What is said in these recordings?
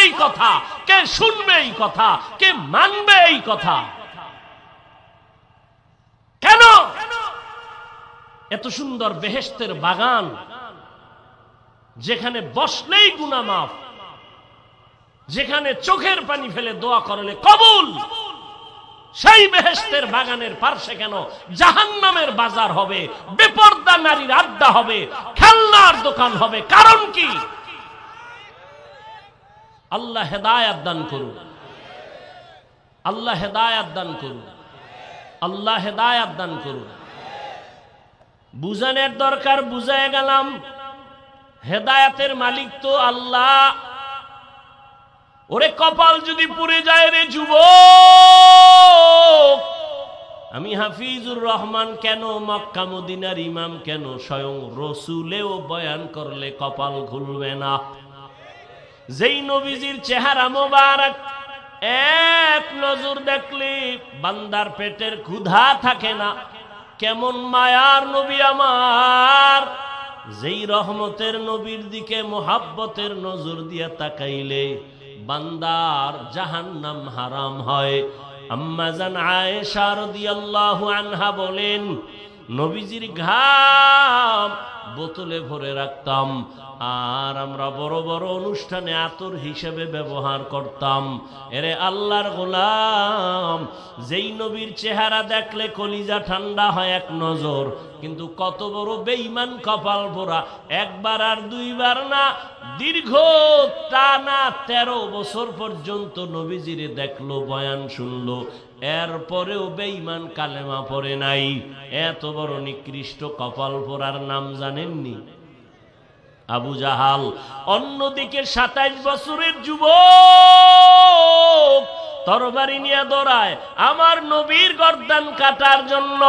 এই কথা, কে শুনবে এই কথা, কে মানবে এই কথা? কেন এত সুন্দর বেহেশতের বাগান, যেখানে বসলেই গুনাহ মাফ, যেখানে চোখের পানি ফেলে দোয়া করলে কবুল, সেই বেহেশতের বাগানের পার্শ্বে কেন জাহান্নামের বাজার হবে, বেপরদা নারীর আড্ডা হবে, খেলনার দোকান হবে? কারণ কি? আল্লাহ হেদায়েত দান করুন, আল্লাহ হেদায়েত দান করুন, আল্লাহ হেদায়েত দান করুন। বুঝানোর দরকার, বুঝায় গেলাম। হেদায়েতের মালিক তো আল্লাহ। ওরে কপাল যদি পুড়ে যায় রে যুবক, আমি হাফিজুর রহমান কেন, মক্কা মদিনার ইমাম কেন, স্বয়ং রসুলেও বয়ান করলে কপাল খুলবে না। যেই নবীজির চেহারা মোবারক এক নজর দেখলে বান্দার পেটের ক্ষুধা থাকে না, কেমন মায়ার নবী আমার। যেই রহমতের নবীর দিকে মোহাব্বতের নজর দিয়ে তাকাইলে বান্দার জাহান্নাম হারাম হয়। আম্মা জান আয়েশা রাদিয়াল্লাহু আনহা বলেন, নবীজির ঘাম বোতলে ভরে রাখতাম, আর আমরা বড় বড় অনুষ্ঠানে আতর হিসেবে ব্যবহার করতাম। এরে আল্লাহর গোলাম, যেই নবীর চেহারা দেখলে কলিজা ঠান্ডা হয় এক নজর, কিন্তু কত বড় বেঈমান কপাল পোড়া, একবার আর দুইবার না, দীর্ঘ টানা 13 বছর পর্যন্ত নবীজিরে দেখলো, বয়ান শুনলো, এরপরেও বেঈমান কালেমা পড়ে নাই। এত বড় নিকৃষ্ট কপাল পোড়ার নাম জানেননি? আবু জাহাল। অন্যদিকে 27 বছরের যুবক তরবারি নিয়ে দৌড়ায় আমার নবীর গর্দান কাটার জন্য।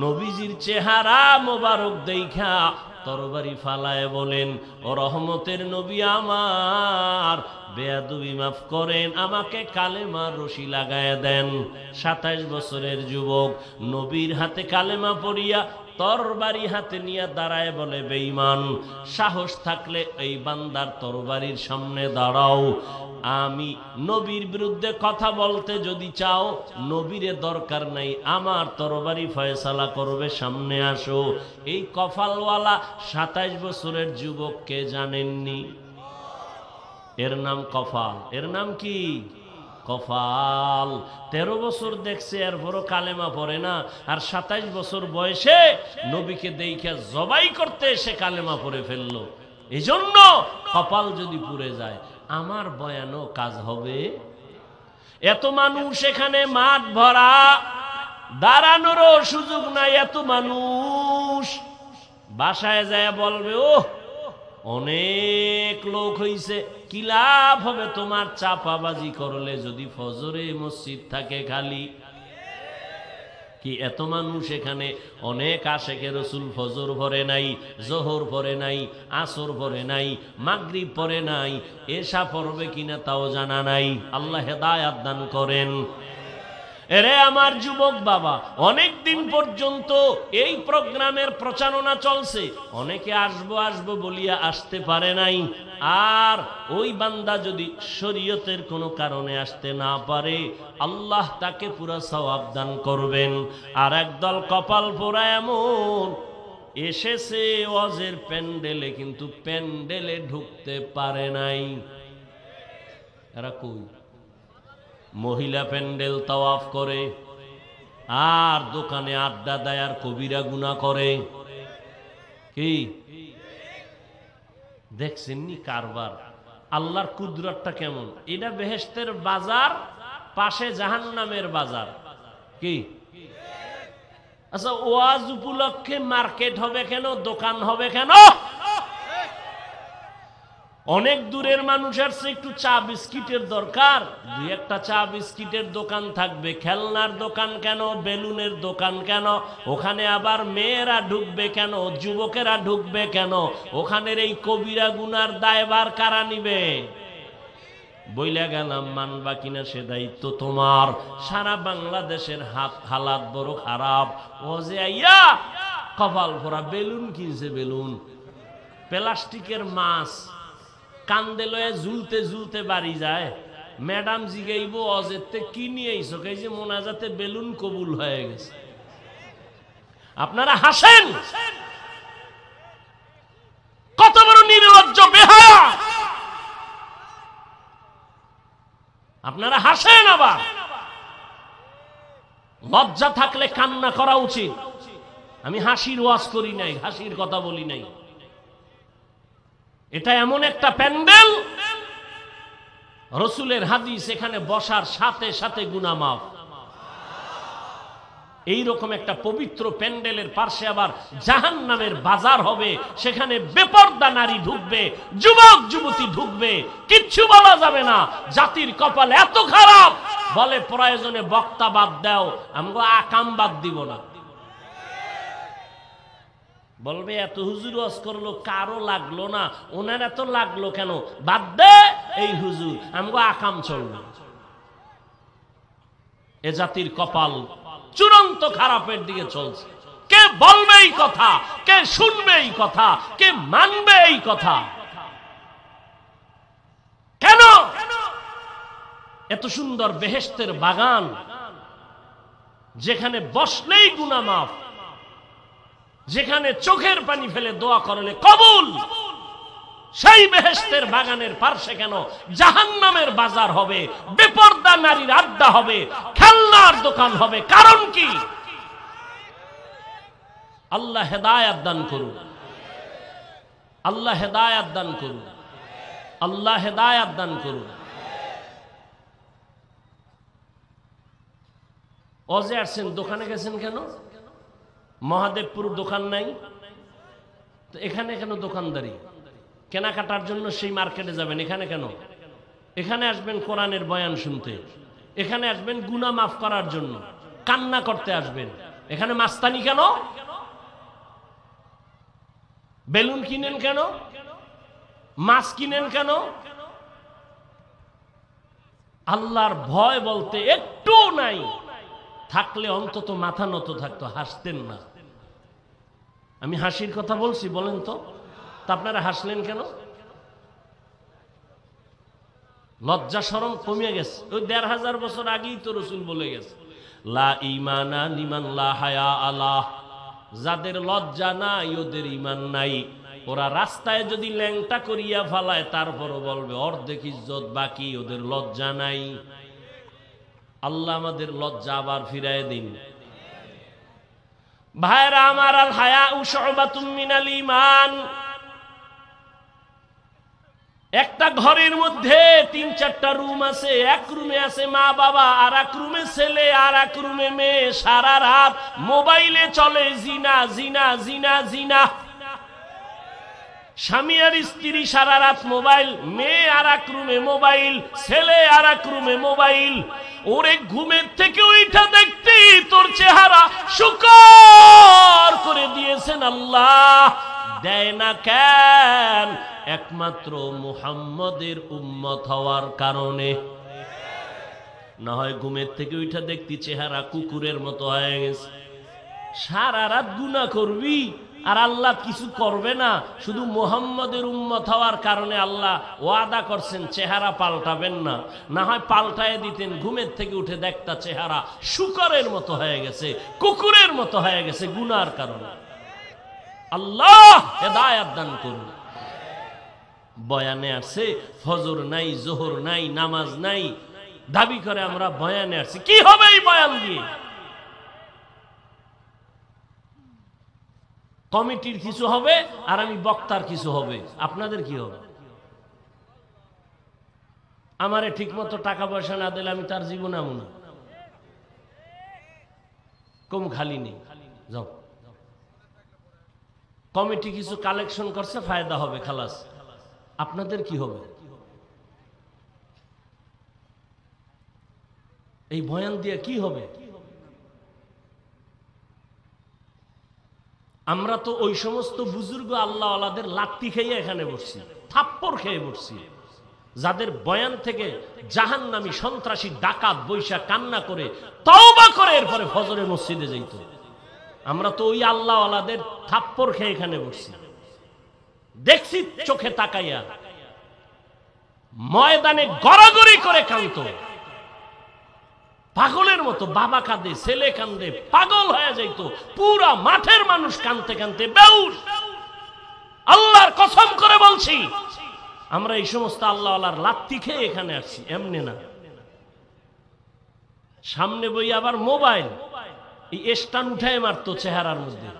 নবীজির চেহারা মোবারক দেখা তরবারি ফালায় বলেন, ও রহমতের নবী আমার, বেয়াদবি মাফ করেন, আমাকে কালেমার রশি লাগায় দেন। 27 বছরের যুবক নবীর হাতে কালেমা পড়িয়া তরবারি হাতে নিয়ে দাঁড়ায় বলে, বেঈমান, সাহস থাকলে এই বান্দার তরবারির সামনে দাঁড়াও। আমি নবীর বিরুদ্ধে কথা বলতে যদি চাও, নবীরে দরকার নাই, আমার তরবারি ফয়সালা করবে, সামনে আসো। এই কপালওয়ালা 27 বছরের যুবককে জানেননি? এর নাম কপাল। এর নাম কি? কপাল। 13 বছর দেখছে, এরপরও কালেমা পড়ে না, আর 27 বছর বয়সে নবীকে দেইখা জবাই করতে এসে কালেমা পড়ে ফেললো। এই জন্য কপাল যদি পুড়ে যায়, আমার বয়ানও কাজ হবে। এত মানুষ এখানে, মাঠ ভরা, দাঁড়ানোরও সুযোগ নাই। এত মানুষ বাসায় যায় বলবে, ও অনেক লোক হইছে। কি লাভ হবে তোমার চাপাবাজি করলে যদি ফজরে মসজিদ থাকে খালি? কি এত মানুষ এখানে, অনেক আশেকে রসুল ফজর পড়ে নাই, জোহর পড়ে নাই, আসর পড়ে নাই, মাগরিব পড়ে নাই, এশা পড়বে কিনা তাও জানা নাই। আল্লাহ হেদায়াত দান করেন। এরে আমার যুবক বাবা, অনেক দিন পর্যন্ত এই প্রোগ্রামের প্রচারণা চলছে, অনেকে আসবো আসবো বলিয়া আসতে পারে নাই। আর ওই বান্দা যদি শরীয়তের কোনো কারণে আসতে না পারে, আল্লাহ তাকে পুরা সওয়াব দান করবেন। আর একদল কপাল পোড়া এমন এসেছে ওয়াজের প্যান্ডেলে, কিন্তু প্যান্ডেলে ঢুকতে পারে নাই। এরা কই? মহিলা প্যান্ডেল তাওয়াফ করে, আর দোকানে আড্ডা দেয়, আর কবিরা গুনাহ করে। কি দেখছেননি কারবার? আল্লাহর কুদরতটা কেমন! এটা বেহেশতের বাজার, পাশে জাহান্নামের বাজার। কি আচ্ছা, ওয়াজ উপলক্ষে মার্কেট হবে কেন, দোকান হবে কেন? অনেক দূরের মানুষের একটু চা বিস্কিটের দরকার, দুই একটা চা বিস্কিটের দোকান থাকবে। খেলনার দোকান কেন, বেলুনের দোকান কেন? ওখানে আবার মেয়েরা ঢুকবে কেন, যুবকেরা ঢুকবে কেন? ওখানের এই কবিরা গুনার দায়ভার কারা নিবে? বইলা গেলাম, মানবা কিনা সে দায়িত্ব তোমার। সারা বাংলাদেশের হালাত বড় খারাপ। ও যে আইয়া কপাল ভরা বেলুন কিনছে, বেলুন, প্লাস্টিকের মাছ, কান্দে লয়ে ঝুলতে ঝুলতে বাড়ি যায়, ম্যাডাম জিগাইব অজেতে কি নিয়ে আইছো, এই যে মোনাজাতে বেলুন কবুল হয়ে গেছে। আপনারা হাসেন, কত বড় নির্লজ্জ বেহায়া। আপনারা হাসেন, আবার লজ্জা থাকলে কান্না করা উচিত। আমি হাসির ওয়াজ করি নাই, হাসির কথা বলি নাই। এটা এমন একটা প্যান্ডেল, রসুলের হাদিস, এখানে বসার সাথে সাথে গুনাহ মাফ। এইরকম একটা পবিত্র প্যান্ডেলের পাশে আবার জাহান্নামের বাজার হবে, সেখানে বেপরদা নারী ঢুকবে, যুবক যুবতী ঢুকবে, কিচ্ছু বলা যাবে না। জাতির কপাল এত খারাপ, বলে প্রয়োজনে বক্তা বাদ দাও, আমগো আকাম বাদ দিব না। বলবে এত হুজুর ওয়াজ করলো, কারো লাগলো না, ওনার এত লাগলো কেন, বাদ দে এই হুজুর, আমগো আকাম চলবে। এ জাতির কপাল চূড়ান্ত খারাপের দিকে চলছে। কে বলবে এই কথা, কে শুনবে এই কথা, কে মানবে এই কথা? কেন? এত সুন্দর বেহেশতের বাগান, যেখানে বসলেই গুনাহ মাফ, যেখানে চোখের পানি ফেলে দোয়া করলে কবুল, সেই বেহেশতের বাগানের পার্শ্বে কেন জাহান্নামের বাজার হবে, বেপরদা নারীর আড্ডা হবে, খেলনার দোকান হবে? কারণ কি? আল্লাহ হেদায়েত দান করুন, আল্লাহ হেদায়েত দান করুন, আল্লাহ হেদায়েত দান করুন। ওজে আসছেন, দোকানে গেছেন কেন? মহাদেবপুর দোকান নাই তো এখানে কেন দোকানদারি? কেনাকাটার জন্য সেই মার্কেটে যাবেন, এখানে কেন? এখানে আসবেন কোরআনের বয়ান শুনতে, এখানে আসবেন গুনাহ মাফ করার জন্য, কান্না করতে আসবেন। এখানে মাস্তানি কেন? বেলুন কিনেন কেন? মাছ কিনেন কেন? আল্লাহর ভয় বলতে একটু নাই, থাকলে অন্তত মাথা নত থাকতো, হাসতেন না। আমি হাসির কথা বলছি, বলেন তো, তা আপনারা হাসলেন কেন? লজ্জা শরম কমিয়ে গেছে। ওই ১৫০০ বছর আগেই তো রাসূল বলে গেছে, লা ঈমানা লিমান লা হায়া আলাহ, যাদের লজ্জা নাই ওদের ঈমান নাই। ওরা রাস্তায় যদি ল্যাংটা করিয়া ফালায়, তারপরও বলবে অর্ধেক ইজ্জত বাকি, ওদের লজ্জা নাই। আল্লাহ আমাদের লজ্জা আবার ফিরায় দিন। ভাইরা আমার, আল হায়াউ শুবাতুম মিনাল ঈমান। একটা ঘরের মধ্যে ৩-৪টা রুম আছে, এক রুমে আছে মা বাবা, আর এক রুমে ছেলে, আর এক রুমে মেয়ে। সারা রাত মোবাইলে চলে জিনা জিনা জিনা জিনা। স্বামী আর স্ত্রী সারা রাত মোবাইল, মেয়ে আর এক রুমে মোবাইল, ছেলে আর এক রুমে মোবাইল। ওরে ঘুমের থেকে উঠা দেখতে তোর চেহারা শুকর করে দিয়েছেন আল্লাহ। দেয় না কেন? একমাত্র মুহাম্মদের উম্মত হওয়ার কারণে। না হয় ঘুমের থেকে উঠা দেখতি চেহারা কুকুরের মতো হয়ে গেছে। সারা রাত গুনাহ করবি আর আল্লাহ কিছু করবে না, শুধু মুহাম্মদের উম্মত হওয়ার কারণে আল্লাহ ওয়াদা করছেন চেহারা পাল্টাবেন না। না হয় পাল্টায় দিতেন, ঘুমের থেকে উঠে দেখতা চেহারা শুকরের মতো হয়ে গেছে, কুকুরের মতো হয়ে গেছে গুনার কারণে। আল্লাহ হেদায়েত দান করুন। বয়ানে আসছে ফজর নাই, জোহর নাই, নামাজ নাই, দাবি করে আমরা বয়ানে আসছি। কি হবে এই বয়ান দিয়ে? কমিটির কিছু হবে আর আমি বক্তার কিছু হবে। আপনাদের কি হবে? আমারে ঠিক মতো টাকা পয়সা না দিলে আমি তার জীবন এমন না কম খালি নেই। যাও, কমিটি কিছু কালেকশন করছে, ফায়দা হবে, খালাস। আপনাদের কি হবে? এই বয়ান দিয়ে কি হবে? আমরা তো ওই সমস্ত বুজুর্গ আল্লাহ আল্লাহদের লাত্তি খেয়ে এখানে বসছি, থাপ্পড় খেয়ে বসছি, যাদের বয়ান থেকে জাহান্নামী সন্ত্রাসী ডাকাত বৈশা কান্না করে তওবা করে এরপরে ফজরে মসজিদে যাইত। আমরা তো ওই আল্লাহ আল্লাহদের থাপ্পড় খেয়ে এখানে বসছি, দেখছি চোখে তাকাইয়া। ময়দানে গড়াগড়ি করে কাঁদতো, পাগলের মতো। বাবা কাঁদে, ছেলে কাঁদে, পাগল হয়ে যাইতো। পুরা মাঠের মানুষ কাঁদতে কাঁদতে বেহুশ। আল্লাহর কসম করে বলছি, আমরা এই সমস্ত আল্লাহওয়ালার লাত্তি খেয়ে এখানে আসছি, এমনি না। সামনে বই আবার মোবাইল, এই স্টান উঠায় মারতো চেহারার মধ্যে।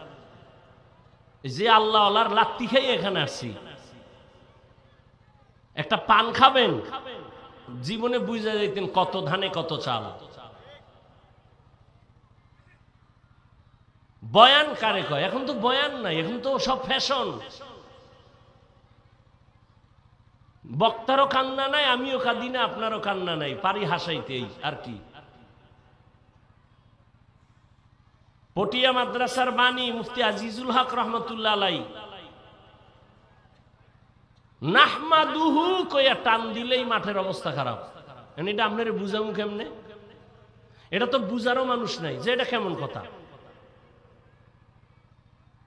যে আল্লাহওয়ালার লাত্তি খেয়ে এখানে আসছি। একটা পান খাবেন, জীবনে বুঝে যাইতেন কত ধানে কত চাল। বয়ান কারে কয়? এখন তো বয়ান নাই, এখন তো সব ফ্যাশন। বক্তারও কান্না নাই, আমিও কাঁদি না, আপনারও কান্না নাই, পারি হাসাইতেই আর কি। পটিয়া মাদ্রাসার বাণী মুফতি আজিজুল হক রহমতুল্লাহ আলাইহি নাহমাদুহু কইয়া টান দিলেই মাঠের অবস্থা খারাপ। এটা আপনারে বুঝামু কেমনে? এটা তো বুঝারও মানুষ নাই যে এটা কেমন কথা।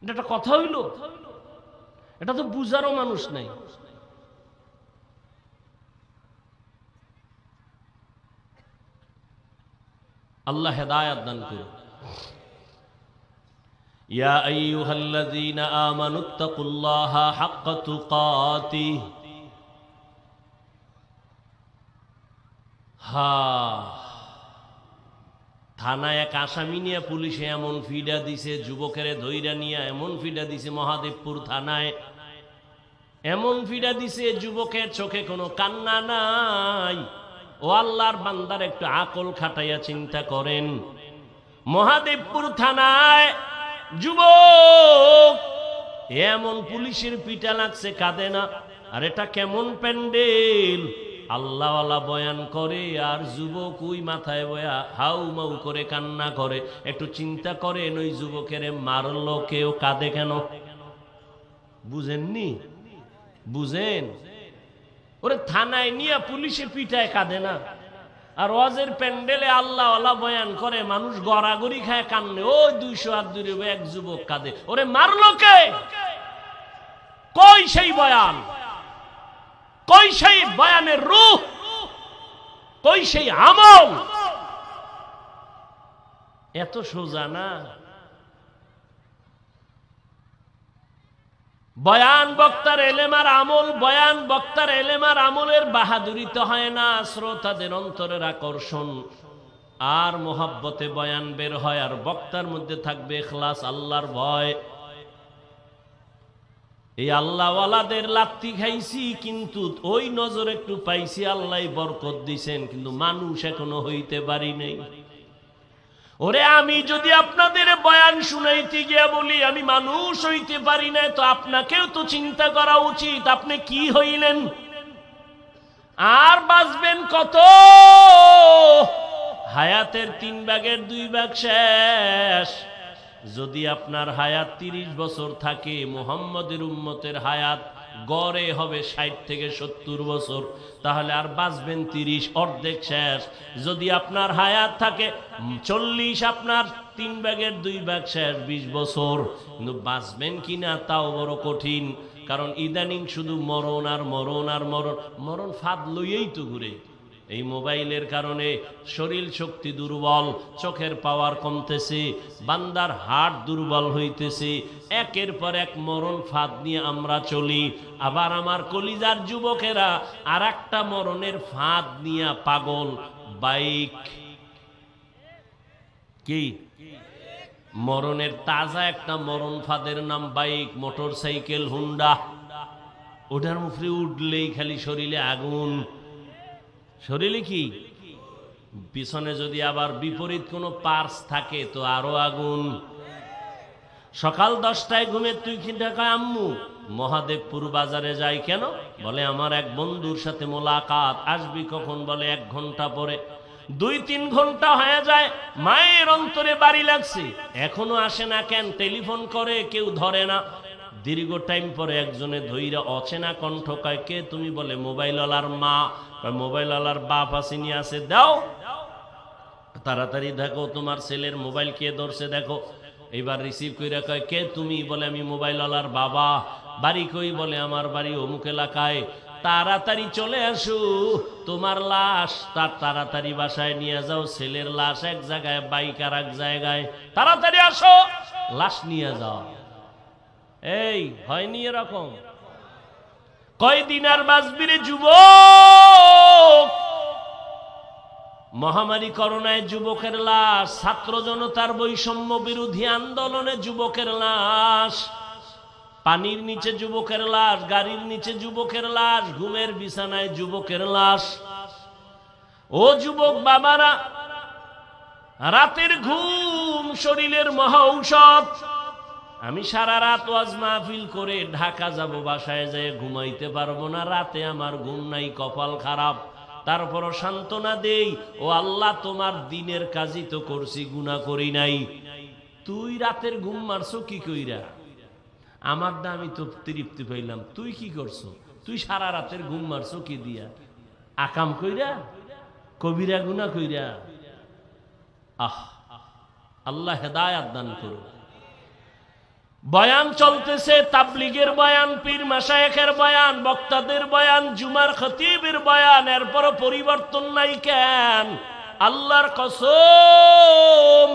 এটা একটা কথা হইল? এটা তো বুঝারও মানুষ নাই। আল্লাহ হেদায়েত দান করুন। ইয়া আইয়ুহাল্লাযীনা আমানুত্তাকুল্লাহা হাক্কা তুকাতিহ। থানায় এক আসামি নিয়ে পুলিশে এমন ফিডা দিছে, যুবকেরে ধইরা নিয়ে এমন ফিডা দিছে মহাদেবপুর থানায়, এমন ফিডা দিছে যুবকের চোখে কোনো কান্না নাই। ও আল্লাহর বান্দার একটু আকল খাটাইয়া চিন্তা করেন। মহাদেবপুর থানায় যুবক এমন পুলিশের পিটা লাগছে, কাঁদে না। আর এটা কেমন প্যান্ডেল! আল্লাহওয়ালা বয়ান করে আর যুবক ওই মাথায় বয়া হাউ মাউ করে কান্না করে। একটু চিন্তা করেন, ওই যুবকের মারলো কেউ, কাঁদে কেন? বুঝেননি? বুঝেন? ওরে থানায় নিয়ে পুলিশে পিটায়, কাঁদে না। আর ওয়াজের প্যান্ডেলে আল্লাহওয়ালা বয়ান করে, মানুষ গড়াগড়ি খায় কান্নে। ওই 200 হাত দূরে এক যুবক কাঁদে। ওরে মারলো কে? কই সেই বয়ান? কই সেই বয়ানের রূহ? কই সেই আমল? এত সোজা না। বয়ান বক্তার এলেম আর আমল, বয়ান বক্তার এলেম আর আমলের বাহাদুরি তো হয় না, শ্রোতাদের অন্তরের আকর্ষণ আর মোহাব্বতে বয়ান বের হয়। আর বক্তার মধ্যে থাকবে ইখলাস, আল্লাহর ভয়। এই আল্লাহওয়ালাদের লাত্তি খাইছি, কিন্তু ওই নজর একটু পাইছি, আল্লাহ বরকত দিছেন, কিন্তু মানুষ এখনো হইতে পারি নাই। ওরে আমি যদি আপনাদের বয়ান শুনাইতে গিয়া বলি আমি মানুষ হইতে পারি না, তো আপনাকেও তো চিন্তা করা উচিত, আপনি কি হইলেন আর বাঁচবেন কত? হায়াতের 3 ভাগের 2 ভাগ শেষ। যদি আপনার হায়াত 30 বছর থাকে, মুহাম্মদের উম্মতের হায়াত গড়ে হবে 60 থেকে 70 বছর, তাহলে আর বাঁচবেন 30, অর্ধেক শেষ। যদি আপনার হায়াত থাকে 40, আপনার 3 ভাগের 2 ভাগ শেষ, 20 বছর। কিন্তু বাঁচবেন কিনা তাও বড় কঠিন, কারণ ইদানিং শুধু মরণ আর মরণ আর মরণ। মরণ ফাঁদ লইয়েই তো ঘুরে। এই মোবাইলের কারণে শরীর শক্তি দুর্বল, চোখের পাওয়ার কমতেছে, বান্দার হার্ট দুর্বল হইতেছে। একের পর এক মরণ ফাঁদ নিয়ে আমরা চলি। আবার আমার কলিজার যুবকেরা আর একটা মরণের ফাঁদ নিয়ে পাগল, বাইক। কি মরণের তাজা একটা মরণ ফাঁদের নাম বাইক, মোটর সাইকেল, হুন্ডা। ওটার মুখে উঠলেই খালি শরীরে আগুন। শরীরে কি পিছনে যদি আবার বিপরীত কোনো পার্স থাকে তো আরো আগুন। সকাল 10টায় ঘুমে তুই ঢাকায় আম্মু মহাদেবপুর বাজারে যাই কেন? বলে আমার এক বন্ধুর সাথে মোলাকাত। আসবি কখন? বলে 1 ঘন্টা পরে। 2-3 ঘন্টা হয়ে যায়, মায়ের অন্তরে বাড়ি লাগছে, এখনো আসে না কেন? টেলিফোন করে, কেউ ধরে না। দীর্ঘ টাইম পরে একজনে ধইরা অচেনা কণ্ঠ কয়, কে তুমি? বলে মোবাইলওয়ালার মা। মোবাইলওয়ালার বাপ আসেনি, আছে, দাও তাড়াতাড়ি, দেখো তোমার ছেলের মোবাইল কে ধরছে দেখো। এইবার রিসিভ কইরা কয়, কে তুমি? বলে আমি মোবাইলওয়ালার বাবা। বাড়ি কই? বলে আমার বাড়ি অমুক এলাকায়। তাড়াতাড়ি চলে আসো, তোমার লাশ তার তাড়াতাড়ি বাসায় নিয়ে যাও, ছেলের লাশ এক জায়গায়, বাইক আর এক জায়গায়, তাড়াতাড়ি আসো, লাশ নিয়ে যাও। এই হয়নি এরকম? কয়দিন আর বাঁচবি রে যুবক? মহামারী করোনায় যুবকের লাশ, ছাত্র জনতার বৈষম্য বিরোধী আন্দোলনে যুবকের লাশ, পানির নিচে যুবকের লাশ, গাড়ির নিচে যুবকের লাশ, ঘুমের বিছানায় যুবকের লাশ। ও যুবক বাবারা, রাতের ঘুম শরীরের মহা ঔষধ। আমি সারা রাত ওয়াজ মাহফিল করে ঢাকা যাব, বাসায় যেয়ে ঘুমাইতে পারবো না, রাতে আমার ঘুম নাই, কপাল খারাপ। তারপরও সান্ত্বনা দেই, ও আল্লাহ তোমার দিনের কাজই তো করছি, গুনাহ করি নাই। তুই রাতের ঘুম মারছো কি কইরা? আমার দা আমি তো তৃপ্তি পাইলাম, তুই কি করছো? তুই সারা রাতের ঘুম মারছো কি দিয়া? আকাম কইরা, কবিরা গুনাহ কইরা। আল্লাহ হেদায়েত দান করুন। বয়ান চলতেছে, তাবলীগের বয়ান, পীর মাশায়েখের বয়ান, বক্তাদের বয়ান, জুমার খতিবের বয়ান, এরপর পরিবর্তন নাই কেন? আল্লাহর কসম,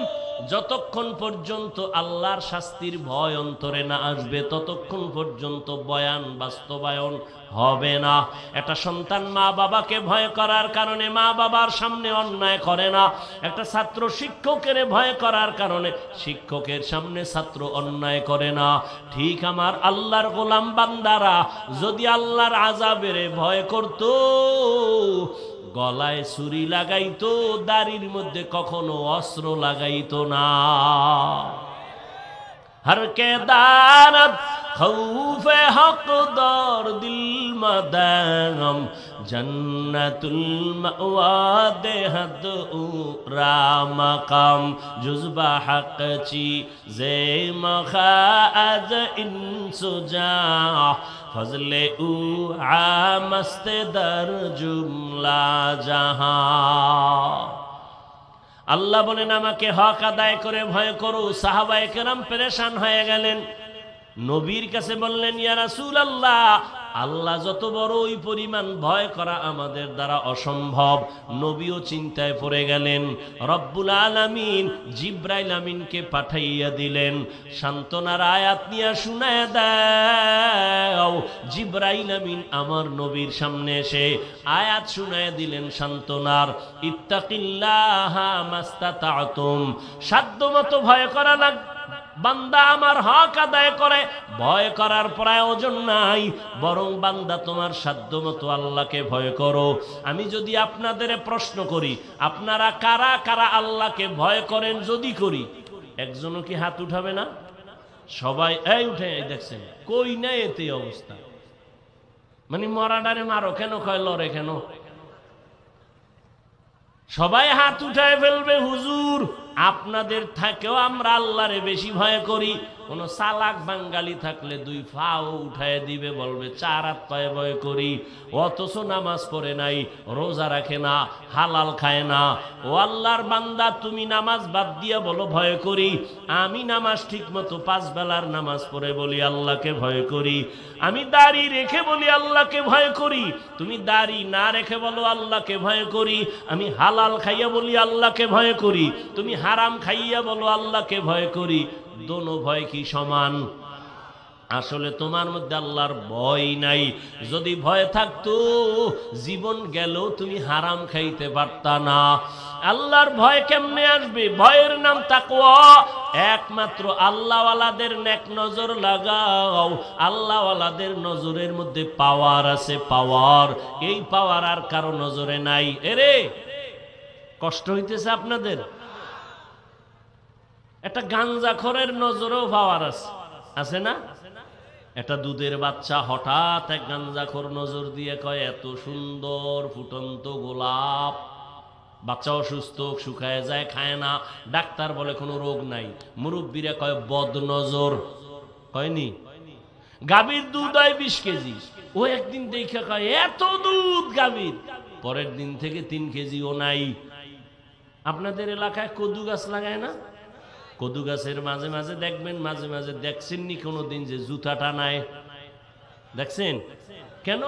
যতক্ষণ পর্যন্ত আল্লাহর শাস্তির ভয় অন্তরে না আসবে ততক্ষণ পর্যন্ত বয়ান বাস্তবায়ন হবে না। একটা সন্তান মা বাবাকে ভয় করার কারণে মা বাবার সামনে অন্যায় করে না। একটা ছাত্র শিক্ষকের ভয় করার কারণে শিক্ষকের সামনে ছাত্র অন্যায় করে না। ঠিক আমার আল্লাহর গোলাম বান্দারা যদি আল্লাহর আযাবের ভয় করত, গলায় ছুরি লাগাইতো, দাড়ির মধ্যে কখনো অস্ত্র লাগাইতো না। हर के दारत खौफे हक़दार दिल मदाम जन्नतुल मअवा देहद उरा मकाम जुज़बा हक़ ची ज़े मख़ाज़ इंसुजा फज़ले उ आमस्त दर जुमला जहां। আল্লাহ বলেন আমাকে হক আদায় করে ভয় করো। সাহাবায়ে কেরাম পেরেশান হয়ে গেলেন, নবীর কাছে বললেন, ইয়া রাসূলুল্লাহ, আল্লাহ যত বড়, ওই পরিমাণ ভয় করা আমাদের দ্বারা অসম্ভব। নবীও চিন্তায় পড়ে গেলেন। রব্বুল আলামিন জিবরাইল আমিনকে পাঠাইয়া দিলেন, সান্ত্বনার আয়াত নিয়ে শুনায় দাও। জিবরাইল আমিন আমার নবীর সামনে এসে আয়াত শুনায় দিলেন সান্ত্বনার, ইত্তাকিল্লাহা মাস্তাতাতুম, সাধ্যমতো ভয় করা লাগবে। বান্দা আমার হক আদায় করে, ভয় করার প্রয়োজন নাই, বরং বান্দা তোমার সাধ্যমতো আল্লাহকে ভয় করো। আমি যদি আপনাদের প্রশ্ন করি, আপনারা কারা কারা আল্লাহকে ভয় করেন? যদি করি, একজনও কি হাত উঠাবে না? সবাই এই উঠে, দেখছেন কই নাই এতে অবস্থা। মানে মরাডারে মারো কেন, কয় লড়ে কেন? সবাই হাত উঠায় ফেলবে। হুজুর, আপনাদের থেকেও আমরা আল্লাহরে বেশি ভয় করি। কোন চালাক বাঙালি থাকলে দুই পাও উঠায় দিবে, বলবে চার হাত পায়ে ভয় করি। অথচ নামাজ পড়ে নাই, রোজা রাখে না, হালাল খায় না। ও আল্লাহর বান্দা, তুমি নামাজ বাদ দিয়া বলো ভয় করি। আমি নামাজ ঠিক মতো 5 বেলার নামাজ পড়ে বলি আল্লাহকে ভয় করি। আমি দাড়ি রেখে বলি আল্লাহকে ভয় করি। তুমি দাড়ি না রেখে বলো আল্লাহকে ভয় করি। আমি হালাল খাইয়া বলি আল্লাহকে ভয় করি। তুমি হারাম খাইয়া বলো আল্লাহকে ভয় করি। দোনো ভয় কি সমান? আসলে তোমার মধ্যে আল্লাহর ভয় নাই। যদি ভয় থাকতো, জীবন গেলেও তুমি হারাম খাইতে পারতা না। আল্লাহর ভয় কেমনে আসবে? ভয়ের নাম তাকওয়া। একমাত্র আল্লাহওয়ালাদের নেক নজর লাগাও। আল্লাহওয়ালাদের নজরের মধ্যে পাওয়ার আছে, পাওয়ার। এই পাওয়ার আর কারো নজরে নাই। এরে কষ্ট হইতেছে আপনাদের? একটা গাঞ্জাখোরের নজরেও পাওয়ার আছে, আছে না? একটা দুধের বাচ্চা হঠাৎ এক গাঞ্জাখোর নজর দিয়ে কয়, এত সুন্দর ফুটন্ত গোলাপ। বাচ্চা অসুস্থ, শুকায় যায়, খায় না। ডাক্তার বলে কোনো রোগ নাই। মুরব্বীরা কয় বদ নজর। কয়নি? গাভীর দুধ হয় 20 কেজি। ও একদিন দেখে কয় এত দুধ গাভীর, পরের দিন থেকে 3 কেজিও নাই। আপনাদের এলাকায় কদু গাছ লাগায় না? কদু গাছের মাঝে মাঝে দেখবেন, মাঝে মাঝে দেখছেন নি কোনোদিন যে জুতা টানায়? দেখছেন? কেন?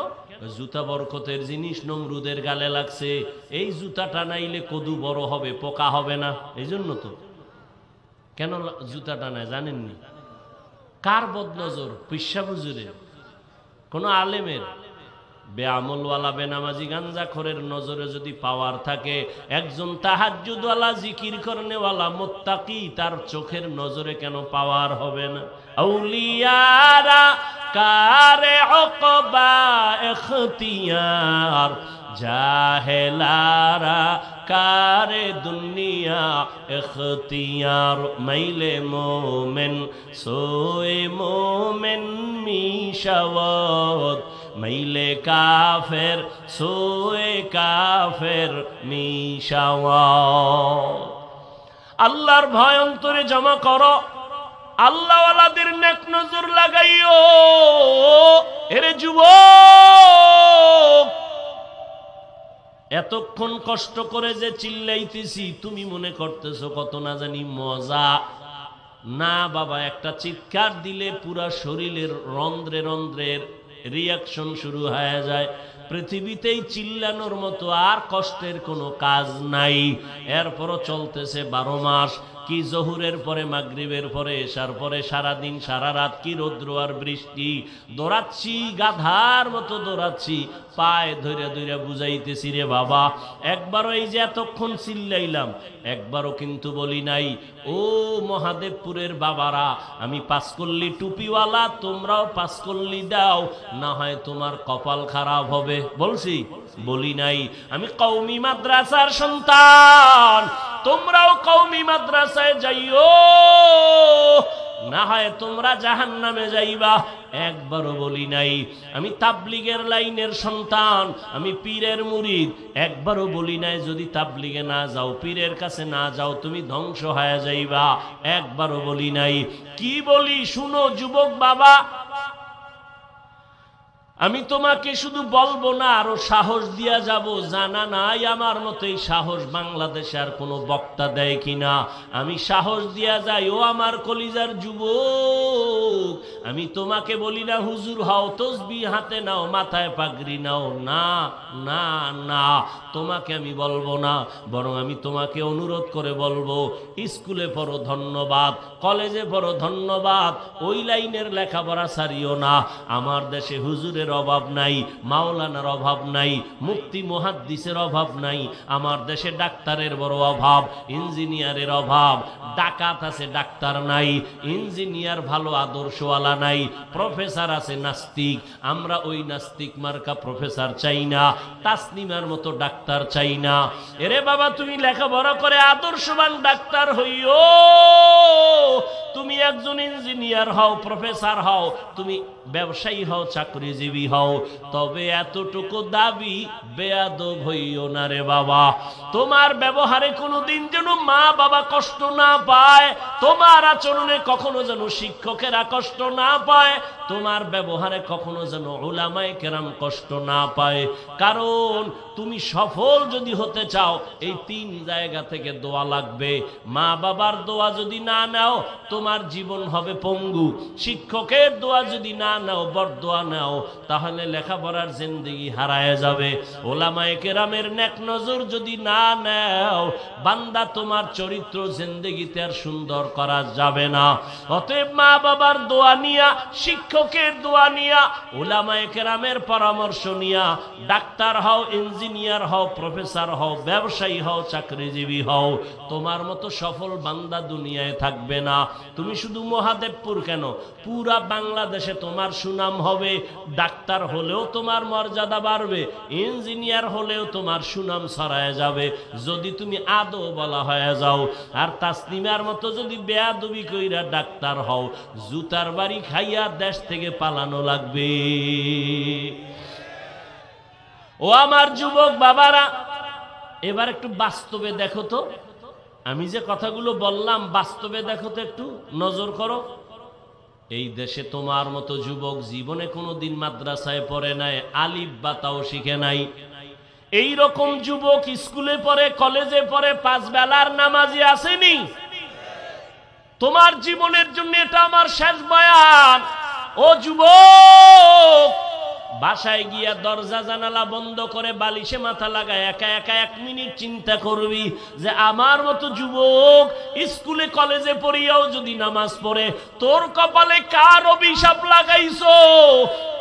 জুতা বরকতের জিনিস, নমরুদের গালে লাগছে, এই জুতা টানাইলে কদু বড় হবে, পোকা হবে না, এই জন্য তো। কেন জুতা টানায় জানেননি? কার বদনজর? পিসা হুজুরের, কোন আলেমের? বেআমলওয়ালা বেনামাজি গাঞ্জাখোরের নজরে যদি পাওয়ার থাকে, একজন তাহাজ্জুদওয়ালা জিকির করনেওয়ালা মুত্তাকি তার চোখের নজরে কেন পাওয়ার হবে না? আউলিয়ারা কারে উকবা ইখতিয়ার, জাহেলারা কারে দুনিয়া ইখতিয়ার। মাইলে মোমেন সোয়ে মোমেন মিশাওয়াত, মাইলে কাফের সোয়ে কাফের মিশাওয়াত। আল্লাহর ভয় অন্তরে জমা করো, আল্লাহওয়ালাদের নেক নজর লাগাইও। এরে যুবক, এতক্ষণ কষ্ট করে যে চিল্লাইতেছি, তুমি মনে করতেছো কত না জানি মজা। না বাবা, একটা চিৎকার দিলে পুরা শরীরের রন্ধ্রে রন্ধ্রের রিয়াকশন শুরু হয়ে যায়। পৃথিবীতেই চিল্লানোর মতো আর কষ্টের কোনো কাজ নাই। এরপরও চলতেছে 12 মাস। কি জহুরের পরে, মাগরিবের পরে, এশার পরে, সারাদিন সারা রাত কি রৌদ্র আর বৃষ্টি। দৌড়াচ্ছি, গাধার মতো দৌড়াচ্ছি, পায়ে ধরে ধরে বুঝাইতেছি রে বাবা। একবারও এই যে এতক্ষণ চিল্লাইলাম, একবারও কিন্তু বলি নাই ও মহাদেবপুরের বাবারা, আমি 5 কল্লি টুপিওয়ালা, তোমরাও 5 কল্লি দাও, না হয় তোমার কপাল খারাপ হবে। বলছি? বলি নাই। আমি কওমি মাদ্রাসার সন্তান, তোমরাও কওমি মাদ্রাসায় যাইও, না হয় তোমরা জাহান্নামে যাইবা। একবারও বলি নাই। আমি তাবলিগের লাইনের সন্তান, আমি পীরের মুরিদ, একবারও বলি নাই যদি তাবলিগে না যাও, পীরের কাছে না যাও, তুমি ধ্বংস হয়ে যাইবা। একবারও বলি নাই। কি বলি শুনো যুবক বাবা, আমি তোমাকে শুধু বলবো না, আরো সাহস দিয়া যাব। জানা নাই আমার মতো এই সাহস বাংলাদেশে আর কোনো বক্তা দেয় কিনা। আমি সাহস দিয়া যাই, ও আমার কলিজার যুবক, আমি তোমাকে বলি না হুজুর হও, তসবিহ হাতে নাও, মাথায় পাগড়ি নাও, না না না, তোমাকে আমি বলবো না। বরং আমি তোমাকে অনুরোধ করে বলবো, স্কুলে পড়ো ধন্যবাদ, কলেজে পড়ো ধন্যবাদ, ওই লাইনের লেখাপড়া ছাড়িও না। আমার দেশে হুজুরের অভাব নাই, মাওলানার অভাব নাই, মুফতি মুহাদ্দিসের অভাব নাই। আমার দেশে ডাক্তারের বড় অভাব, ইঞ্জিনিয়ারের অভাব। ডাকাত আছে, ডাক্তার নাই। ইঞ্জিনিয়ার ভালো আদর্শওয়ালা নাই। প্রফেসর আছে, নাস্তিক। আমরা ওই নাস্তিক মার্কা প্রফেসর চাই না, তাসনিমার মতো ডাক্তার চাই না। এরে বাবা, তুমি লেখাপড়া করে আদর্শবান ডাক্তার হইও, তুমি একজন ইঞ্জিনিয়ার হও, প্রফেসর হও, তুমি ব্যবসায়ী হও, চাকরিজীবী হও, তবে এতটুকু দাবি বেয়াদব হইও না রে বাবা। তোমার ব্যবহারে কোনোদিন যেন মা বাবা কষ্ট না পায়, তোমার আচরণে কখনো যেন শিক্ষকেরা কষ্ট না পায়, তোমার ব্যবহারে কখনো যেন উলামায়ে কেরাম কষ্ট না পায়। কারণ তুমি সফল যদি হতে চাও, এই 3 জায়গা থেকে দোয়া লাগবে। মা বাবার দোয়া যদি না নাও, তোমার জীবন হবে পঙ্গু। শিক্ষকের দোয়া যদি না নাও, বরদোয়া নাও, তাহলে লেখাপড়ার জিন্দেগি হারায় যাবে। উলামায়ে কেরামের নেক নজর যদি না নাও, বান্দা তোমার চরিত্র জিন্দেগিতে আর সুন্দর করা যাবে না। অতএব মা বাবার দোয়া নিয়া, শিক্ষকের দোয়া নিয়া, উলামায়ে কেরামের পরামর্শ নিয়া ডাক্তার হও, ইঞ্জিনিয়ার হও, প্রফেসর হও, ব্যবসায়ী হও, চাকরিজীবী হও। তোমার মতো সফল বান্দা দুনিয়ায় থাকবে না। তুমি শুধু মহাদেবপুর কেন, পুরা বাংলাদেশে তোমার সুনাম হবে। ডাক্তার হলেও তোমার মর্যাদা বাড়বে, ইঞ্জিনিয়ার হলেও তোমার সুনাম ছড়ায় যাবে, যদি তুমি আদৌ বলা হয়ে যাও। আর তাসনিমার মতো যদি বেয়াদবি কইরা ডাক্তার হও, জুতার বাড়ি খাইয়া দেশ থেকে পালানো লাগবে। ও আমার যুবক বাবারা, এবার একটু বাস্তবে দেখো তো, আমি যে কথাগুলো বললাম বাস্তবে দেখো তো, একটু নজর করো। এই দেশে তোমার মতো যুবক জীবনে কোনোদিন মাদ্রাসায় পড়ে নাই, আলিফ বা তাও শিখে নাই। এই রকম যুবক স্কুলে পড়ে, কলেজে পড়ে, 5 বেলার নামাজি আসেনি। তোমার জীবনের জন্য এটা আমার শেষ বয়ান। ও যুবক, বাসায় গিয়া দরজা জানালা বন্ধ করে বালিশে মাথা লাগায় একা একা 1 মিনিট চিন্তা করবি যে আমার মতো যুবক স্কুলে কলেজে পড়িয়াও যদি নামাজ পড়ে, তোর কপালে কার অভিশাপ লাগাইছো,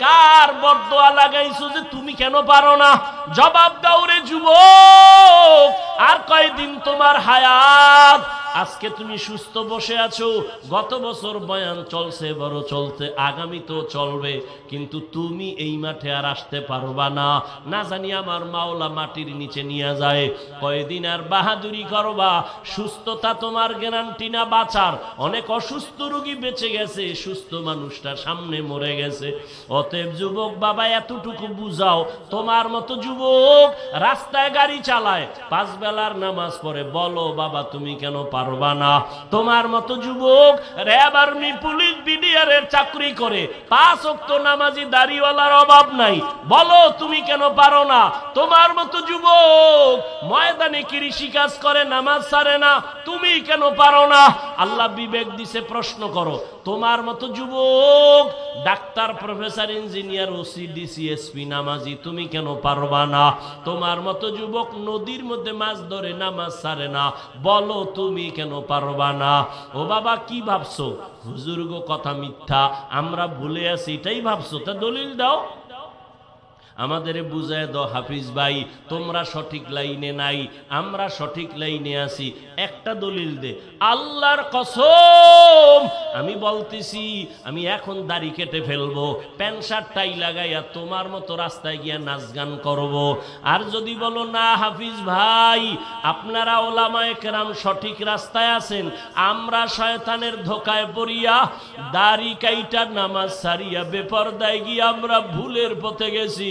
কার বরদোয়া লাগাইছো যে তুমি কেন পারো না? জবাব দাও রে যুবক। আর কয়দিন তোমার হায়াত? আজকে তুমি সুস্থ বসে আছো, গত বছর বয়ান চলছে, বড় চলতে, আগামী তো চলবে, কিন্তু তুমি এই মাঠে আর আসতে পারবা না। না জানি আমার মাওলা মাটির নিচে নিয়ে যায় কয়দিন আর বাহাদুরি করবা। সুস্থতা তোমার গ্যারান্টি না বাঁচার। অনেক অসুস্থ রোগী বেঁচে গেছে, সুস্থ মানুষটা সামনে মরে গেছে। অতএব যুবক বাবা, এতটুকু বুঝাও, তোমার মতো যুবক রাস্তায় গাড়ি চালায়, 5 বেলার নামাজ পড়ে, বলো বাবা তুমি কেন পারবা না? তোমার মতো যুবক র‍্যাব, আর্মি, পুলিশ, বিডিআর এর চাকরি করে, 5 ওয়াক্ত নামাজি দাড়িওয়ালার অভাব নাই, বলো তুমি কেন পারো না? তোমার মতো যুবক ময়দানে কৃষি কাজ করে, নামাজ ছাড়ে না, তুমি কেন পারো না? আল্লাহ বিবেক দিছে, প্রশ্ন করো। তোমার মতো যুবক doctor, professor, engineer, OC, DC, SP, নামাজি, তুমি কেন পারবা না? তোমার মতো যুবক নদীর মধ্যে মাছ ধরে, নামাজ ছাড়ে না, বলো তুমি কেন পারবা না? ও বাবা, কি ভাবছো? হুজুর গো কথা মিথ্যা, আমরা ভুলে আছি, এটাই ভাবছো? তা দলিল দাও, আমাদের বুঝায় দাও। হাফিজ ভাই, তোমরা সঠিক লাইনে নাই, আমরা সঠিক লাইনে আছি, একটা দলিল দে। আল্লাহর কসম আমি বলতেছি, আমি এখন দাড়ি কেটে ফেলবো, প্যান্ট শার্ট টাই লাগাইয়া তোমার মতো রাস্তায় গিয়া নাচ গান করব। আর যদি বলো না হাফিজ ভাই, আপনারা ওলামায়ে কেরাম সঠিক রাস্তায় আছেন, আমরা শয়তানের ধোকায় পড়িয়া দাড়ি কাইটা নামাজ সারিয়া বেপরদায় গিয়া আমরা ভুলের পথে গেছি,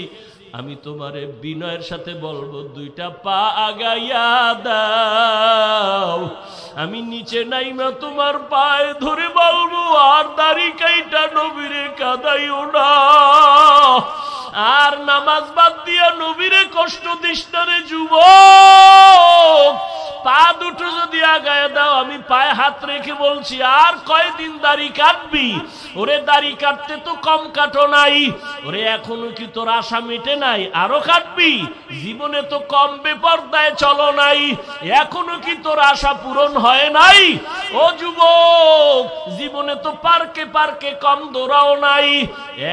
আমি তোমারে বিনয়ের সাথে বলবো, 2টা পা আগাইয়া দাও। আমি নিচে নাইমা তোমার পায়ে ধরে বলবো, আর দাড়ি কাইটা নবীরে কাঁদাইও না, আর নামাজ বাদ দিয়া নবীরে কষ্ট দিস না রে যুবক। পা দুটো যদি আগায় দাও, আমি পায়ে হাত রেখে বলছি, আর কয়দিন দাড়ি কাটবি? ওরে দাড়ি কাটতে তো কম কাটো নাই, ওরে এখনো কি তোর আশা মেটে নাই? আরো কাটবি? জীবনে তো কম বেপরদায় চলো নাই, এখনো কি তোর আশা পূরণ হয় নাই? ও যুবক, জীবনে তো পার্কে পার্কে কম দৌড়াও নাই,